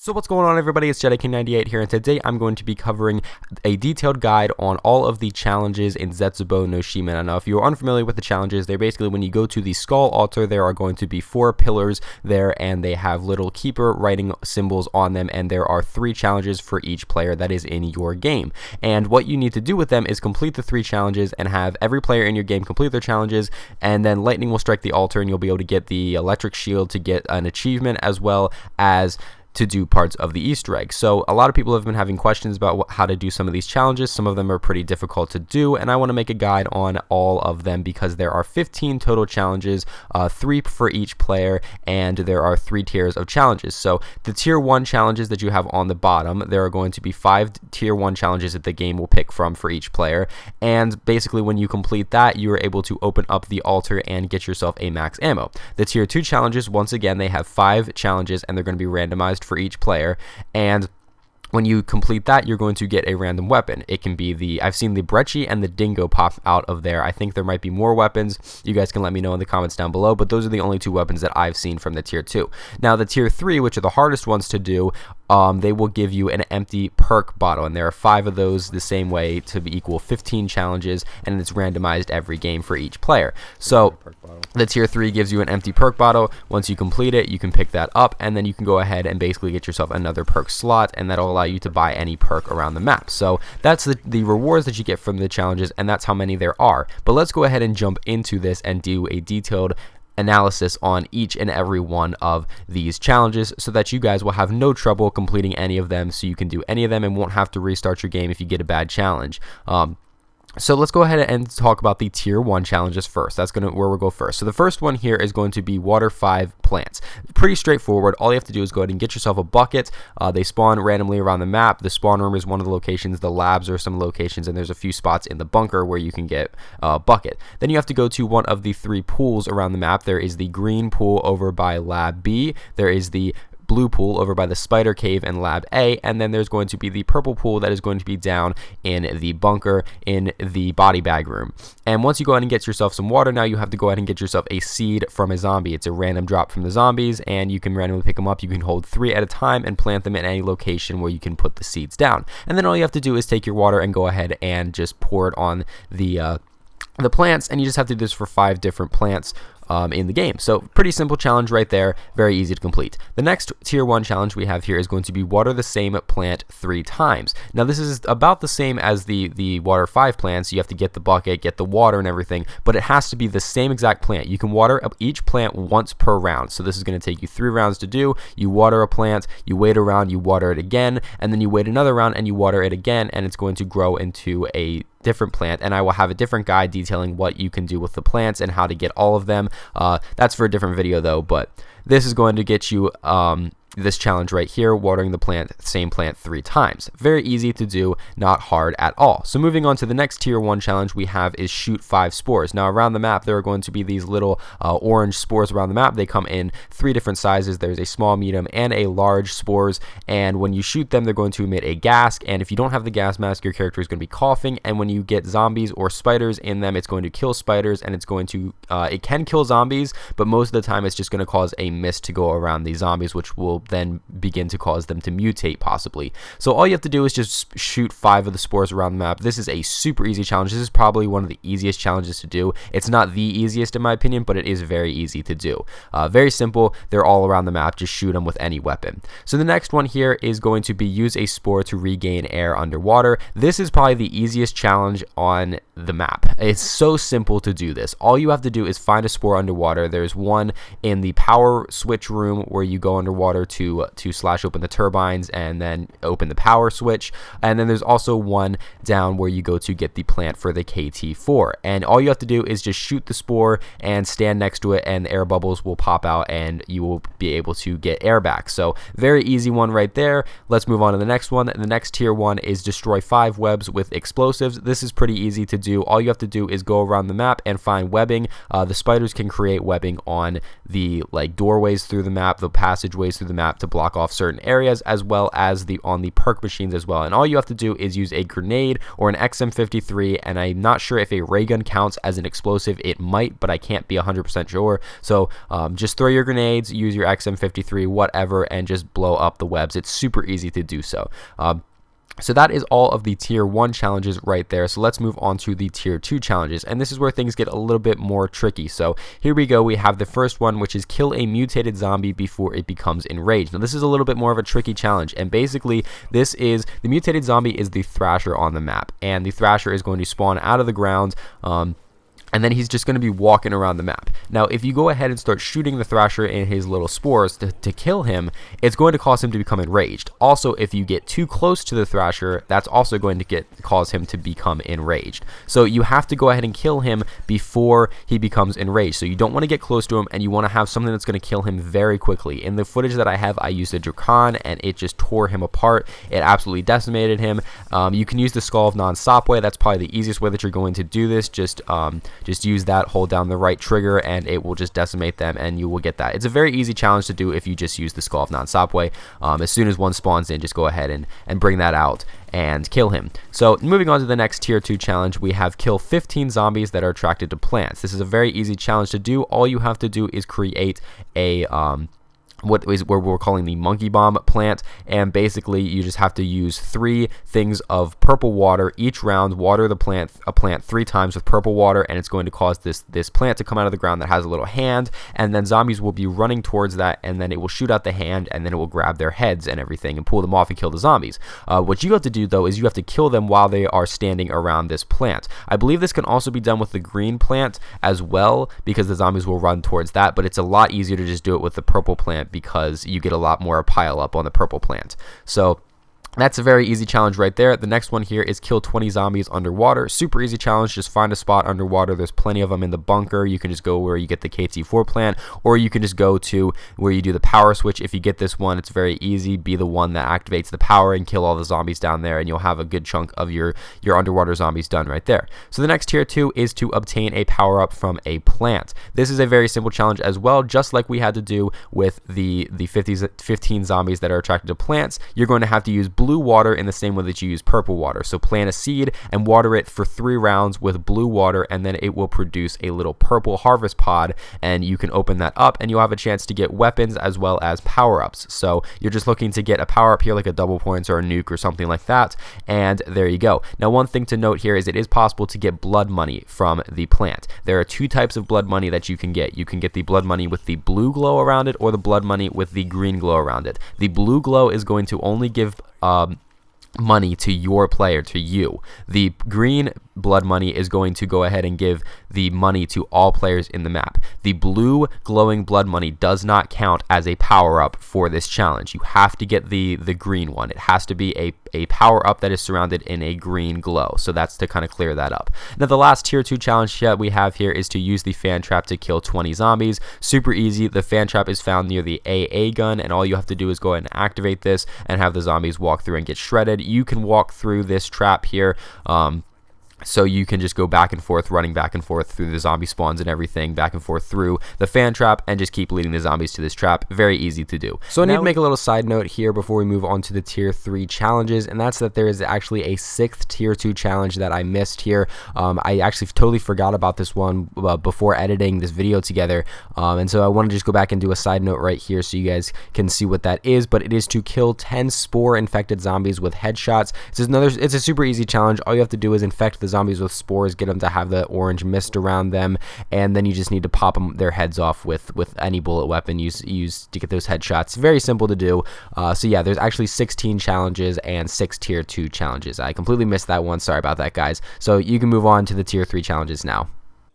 So what's going on, everybody? It's JediKing98 here, and today I'm going to be covering a detailed guide on all of the challenges in Zetsubou no Shima. Now, if you're unfamiliar with the challenges, they're basically when you go to the skull altar, there are going to be 4 pillars there, and they have little keeper writing symbols on them, and there are 3 challenges for each player that is in your game. And what you need to do with them is complete the 3 challenges and have every player in your game complete their challenges, and then lightning will strike the altar, and you'll be able to get the electric shield to get an achievement, as well as to do parts of the Easter egg. So a lot of people have been having questions about how to do some of these challenges. Some of them are pretty difficult to do, and I want to make a guide on all of them because there are 15 total challenges, 3 for each player, and there are 3 tiers of challenges. So the tier 1 challenges that you have on the bottom, there are going to be 5 tier 1 challenges that the game will pick from for each player, and basically when you complete that, you are able to open up the altar and get yourself a max ammo. The tier 2 challenges, once again, they have 5 challenges, and they're going to be randomized for each player, and when you complete that, you're going to get a random weapon. It can be I've seen the Brecci and the Dingo pop out of there. I think there might be more weapons. You guys can let me know in the comments down below, but those are the only 2 weapons that I've seen from the tier 2. Now the tier 3, which are the hardest ones to do, they will give you an empty perk bottle, and there are 5 of those the same way to equal 15 challenges, and it's randomized every game for each player. So the tier 3 gives you an empty perk bottle. Once you complete it, you can pick that up, and then you can go ahead and basically get yourself another perk slot, and that'll allow you to buy any perk around the map. So that's the rewards that you get from the challenges, and that's how many there are. But let's go ahead and jump into this and do a detailed analysis on each and every one of these challenges so that you guys will have no trouble completing any of them, so you can do any of them and won't have to restart your game if you get a bad challenge. So let's go ahead and talk about the tier 1 challenges first. That's where we'll go first. So the first one here is going to be water 5 plants. Pretty straightforward. All you have to do is go ahead and get yourself a bucket. They spawn randomly around the map. The spawn room is one of the locations. The labs are some locations, and there's a few spots in the bunker where you can get a bucket. Then you have to go to one of the 3 pools around the map. There is the green pool over by Lab B. There is the blue pool over by the spider cave in Lab A, and then there's going to be the purple pool that is going to be down in the bunker in the body bag room. And once you go ahead and get yourself some water, now you have to go ahead and get yourself a seed from a zombie. It's a random drop from the zombies, and you can randomly pick them up. You can hold 3 at a time and plant them in any location where you can put the seeds down. And then all you have to do is take your water and go ahead and just pour it on the plants, and you just have to do this for 5 different plants in the game. So pretty simple challenge right there, very easy to complete. The next tier 1 challenge we have here is going to be water the same plant 3 times. Now this is about the same as the water 5 plants. You have to get the bucket, get the water and everything, but it has to be the same exact plant. You can water each plant once per round. So this is going to take you 3 rounds to do. You water a plant, you wait a round, you water it again, and then you wait another round and you water it again, and it's going to grow into a different plant, and I will have a different guide detailing what you can do with the plants and how to get all of them. That's for a different video though, but this is going to get you this challenge right here, watering the same plant 3 times. Very easy to do, not hard at all. So moving on to the next tier 1 challenge we have is shoot 5 spores. Now around the map there are going to be these little orange spores around the map. They come in 3 different sizes. There's a small, medium, and a large spores, and when you shoot them they're going to emit a gas, and if you don't have the gas mask your character is going to be coughing, and when you get zombies or spiders in them it's going to kill spiders, and it's going to it can kill zombies, but most of the time it's just going to cause a mist to go around the zombies, which will then begin to cause them to mutate possibly. So all you have to do is just shoot 5 of the spores around the map. This is a super easy challenge. This is probably one of the easiest challenges to do. It's not the easiest in my opinion, but it is very easy to do. Very simple. They're all around the map. Just shoot them with any weapon. So the next one here is going to be use a spore to regain air underwater. This is probably the easiest challenge on the map. It's so simple to do this. All you have to do is find a spore underwater. There's one in the power switch room where you go underwater to slash open the turbines and then open the power switch, and then there's also one down where you go to get the plant for the KT4, and all you have to do is just shoot the spore and stand next to it, and the air bubbles will pop out and you will be able to get air back. So very easy one right there. Let's move on to the next one. The next tier 1 is destroy 5 webs with explosives. This is pretty easy to do. All you have to do is go around the map and find webbing. The spiders can create webbing on the doorways through the map, the passageways through the map, map to block off certain areas, as well as on the perk machines as well. And all you have to do is use a grenade or an XM53, and I'm not sure if a ray gun counts as an explosive. It might, but I can't be 100% sure. So just throw your grenades, use your XM53, whatever, and just blow up the webs. It's super easy to do so. So that is all of the tier 1 challenges right there. So let's move on to the tier 2 challenges, and this is where things get a little bit more tricky. So here we go. We have the first one, which is kill a mutated zombie before it becomes enraged. Now this is a little bit more of a tricky challenge, and basically this is the mutated zombie is the Thrasher on the map, and the Thrasher is going to spawn out of the ground, and then he's just going to be walking around the map. Now, if you go ahead and start shooting the Thrasher in his little spores to kill him, it's going to cause him to become enraged. Also, if you get too close to the Thrasher, that's also going to cause him to become enraged. So you have to go ahead and kill him before he becomes enraged. So you don't want to get close to him, and you want to have something that's going to kill him very quickly. In the footage that I have, I used a Drakon, and it just tore him apart. It absolutely decimated him. You can use the Skull of Non-Stop way. That's probably the easiest way that you're going to do this. Just use that, hold down the right trigger, and it will just decimate them, and you will get that. It's a very easy challenge to do if you just use the Skull of Non-Stop way. As soon as one spawns in, just go ahead and bring that out and kill him. So moving on to the next tier 2 challenge, we have kill 15 zombies that are attracted to plants. This is a very easy challenge to do. All you have to do is create a what we're calling the monkey bomb plant, and basically you just have to use 3 things of purple water each round. Water a plant 3 times with purple water, and it's going to cause this plant to come out of the ground that has a little hand, and then zombies will be running towards that, and then it will shoot out the hand, and then it will grab their heads and everything and pull them off and kill the zombies. What you have to do though is you have to kill them while they are standing around this plant. I believe this can also be done with the green plant as well, because the zombies will run towards that, but it's a lot easier to just do it with the purple plant because you get a lot more pile up on the purple plant. So that's a very easy challenge right there. The next one here is kill 20 zombies underwater. Super easy challenge. Just find a spot underwater. There's plenty of them in the bunker. You can just go where you get the KT4 plant, or you can just go to where you do the power switch. If you get this one, it's very easy. Be the one that activates the power and kill all the zombies down there, and you'll have a good chunk of your underwater zombies done right there. So the next tier 2 is to obtain a power up from a plant. This is a very simple challenge as well, just like we had to do with the 15 zombies that are attracted to plants. You're going to have to use blue water in the same way that you use purple water. So plant a seed and water it for 3 rounds with blue water, and then it will produce a little purple harvest pod, and you can open that up and you'll have a chance to get weapons as well as power-ups. So you're just looking to get a power-up here like a double points or a nuke or something like that, and there you go. Now one thing to note here is it is possible to get blood money from the plant. There are 2 types of blood money that you can get. You can get the blood money with the blue glow around it, or the blood money with the green glow around it. The blue glow is going to only give money to your player, to you. The green blood money is going to go ahead and give the money to all players in the map. The blue glowing blood money does not count as a power up for this challenge. You have to get the green one. It has to be a power up that is surrounded in a green glow. So that's to kind of clear that up. Now the last tier 2 challenge that we have here is to use the fan trap to kill 20 zombies. Super easy. The fan trap is found near the AA gun, and all you have to do is go ahead and activate this and have the zombies walk through and get shredded. You can walk through this trap here, so you can just go back and forth, running back and forth through the zombie spawns and everything, back and forth through the fan trap, and just keep leading the zombies to this trap. Very easy to do. So I need to make a little side note here before we move on to the tier 3 challenges, and that's that there is actually a 6th tier 2 challenge that I missed here. I actually totally forgot about this one before editing this video together, and so I want to just go back and do a side note right here so you guys can see what that is. But it is to kill 10 spore-infected zombies with headshots. It's a super easy challenge. All you have to do is infect the zombies with spores, get them to have the orange mist around them, and then you just need to pop their heads off with any bullet weapon you use to get those headshots. Very simple to do. So yeah, there's actually 16 challenges and 6 tier 2 challenges. I completely missed that one. Sorry about that, guys. So you can move on to the tier 3 challenges now.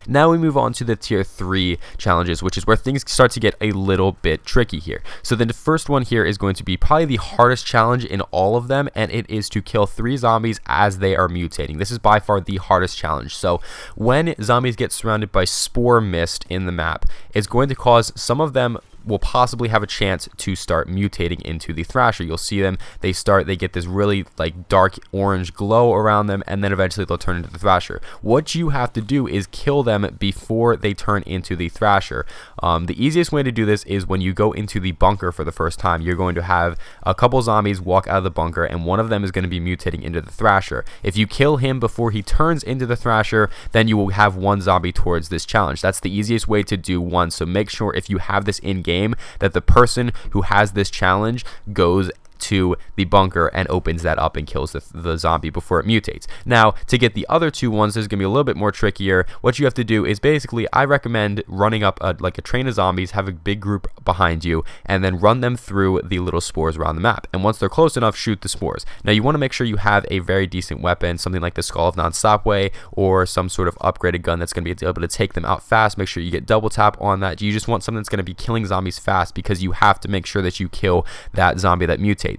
Now we move on to the tier 3 challenges, which is where things start to get a little bit tricky here. So the first one here is going to be probably the hardest challenge in all of them, and it is to kill 3 zombies as they are mutating. This is by far the hardest challenge. So when zombies get surrounded by spore mist in the map, it's going to cause some of them will possibly have a chance to start mutating into the Thrasher. You'll see them, they get this really like dark orange glow around them, and then eventually they'll turn into the Thrasher. What you have to do is kill them before they turn into the Thrasher. The easiest way to do this is when you go into the bunker for the first time. You're going to have a couple zombies walk out of the bunker, and one of them is going to be mutating into the Thrasher. If you kill him before he turns into the Thrasher, then you will have one zombie towards this challenge. That's the easiest way to do one, so make sure if you have this in game that the person who has this challenge goes to the bunker and opens that up and kills the zombie before it mutates. Now, to get the other two ones, this is going to be a little bit more trickier. What you have to do is basically, I recommend running up like a train of zombies, have a big group behind you, and then run them through the little spores around the map. And once they're close enough, shoot the spores. Now, you want to make sure you have a very decent weapon, something like the Skull of Non-Stopway, or some sort of upgraded gun that's going to be able to take them out fast. Make sure you get double tap on that. You just want something that's going to be killing zombies fast, because you have to make sure that you kill that zombie that mutates.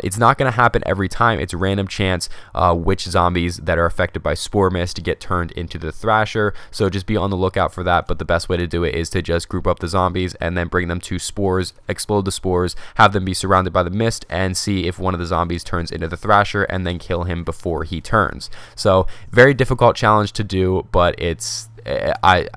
It's not going to happen every time. It's a random chance which zombies that are affected by Spore Mist get turned into the Thrasher, so just be on the lookout for that. But the best way to do it is to just group up the zombies and then bring them to spores, explode the spores, have them be surrounded by the mist, and see if one of the zombies turns into the Thrasher, and then kill him before he turns. So very difficult challenge to do, but it's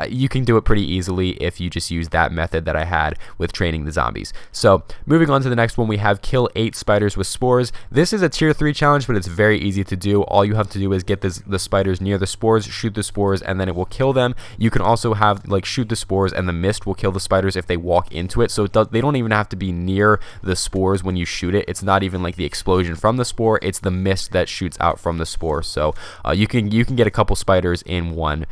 you can do it pretty easily if you just use that method that I had with training the zombies. So moving on to the next one, we have kill 8 spiders with spores. This is a tier 3 challenge, but it's very easy to do. All you have to do is get the spiders near the spores, shoot the spores, and then it will kill them. You can also have like shoot the spores and the mist will kill the spiders if they walk into it. So they don't even have to be near the spores when you shoot it. It's not even like the explosion from the spore, it's the mist that shoots out from the spore. So you can get a couple spiders in one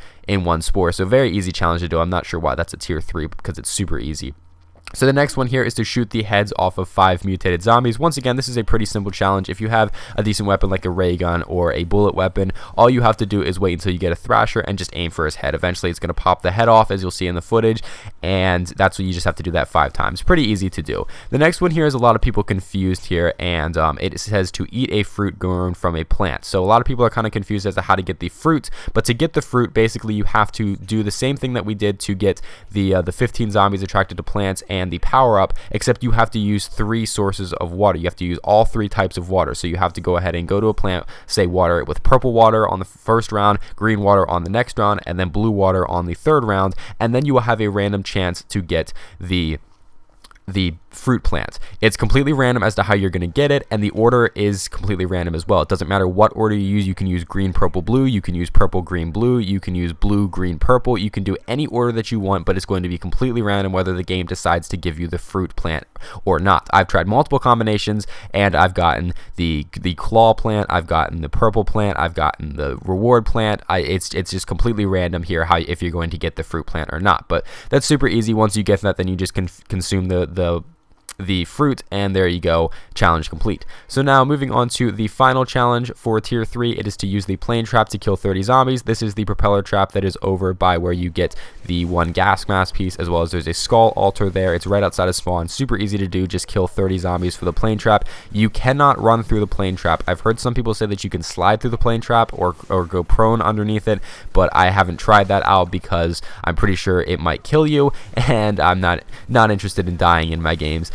spore. So very easy challenge to do. I'm not sure why that's a tier 3, because it's super easy. So the next one here is to shoot the heads off of 5 mutated zombies. Once again, this is a pretty simple challenge. If you have a decent weapon like a ray gun or a bullet weapon, all you have to do is wait until you get a Thrasher and just aim for his head. Eventually it's going to pop the head off, as you'll see in the footage, and that's what you just have to do that 5 times. Pretty easy to do. The next one here is a lot of people confused here, and it says to eat a fruit grown from a plant. So a lot of people are kind of confused as to how to get the fruit, but to get the fruit, basically you have to do the same thing that we did to get the 15 zombies attracted to plants and the power up, except you have to use 3 sources of water. You have to use all 3 types of water. So you have to go ahead and go to a plant, say water it with purple water on the first round, green water on the next round, and then blue water on the third round, and then you will have a random chance to get the fruit plant. It's completely random as to how you're going to get it, and the order is completely random as well. It doesn't matter what order you use. You can use green, purple, blue. You can use purple, green, blue. You can use blue, green, purple. You can do any order that you want, but it's going to be completely random whether the game decides to give you the fruit plant or not. I've tried multiple combinations, and I've gotten the claw plant, I've gotten the purple plant, I've gotten the reward plant. It's just completely random here if you're going to get the fruit plant or not. But that's super easy. Once you get that, then you just consume the fruit, and there you go, challenge complete. So now moving on to the final challenge for tier 3, it is to use the plane trap to kill 30 zombies. This is the propeller trap that is over by where you get the 1 gas mask piece, as well as there's a skull altar there. It's right outside of spawn. Super easy to do. Just kill 30 zombies for the plane trap. You cannot run through the plane trap. I've heard some people say that you can slide through the plane trap or go prone underneath it, but I haven't tried that out because I'm pretty sure it might kill you, and I'm not interested in dying in my games.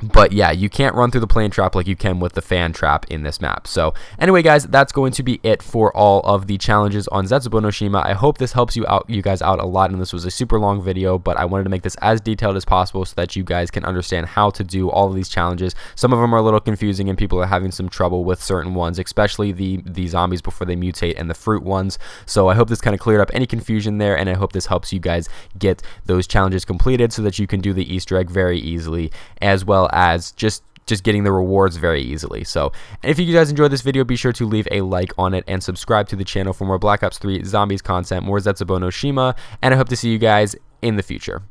But yeah, you can't run through the plane trap like you can with the fan trap in this map. So anyway, guys, that's going to be it for all of the challenges on Zetsubou no Shima. I hope this helps you guys out a lot, and this was a super long video, but I wanted to make this as detailed as possible so that you guys can understand how to do all of these challenges. Some of them are a little confusing, and people are having some trouble with certain ones, especially the zombies before they mutate and the fruit ones. So I hope this kind of cleared up any confusion there, and I hope this helps you guys get those challenges completed so that you can do the Easter egg very easily, as well as just getting the rewards very easily. So if you guys enjoyed this video, be sure to leave a like on it and subscribe to the channel for more Black Ops 3 Zombies content, more Zetsubou no Shima, and I hope to see you guys in the future.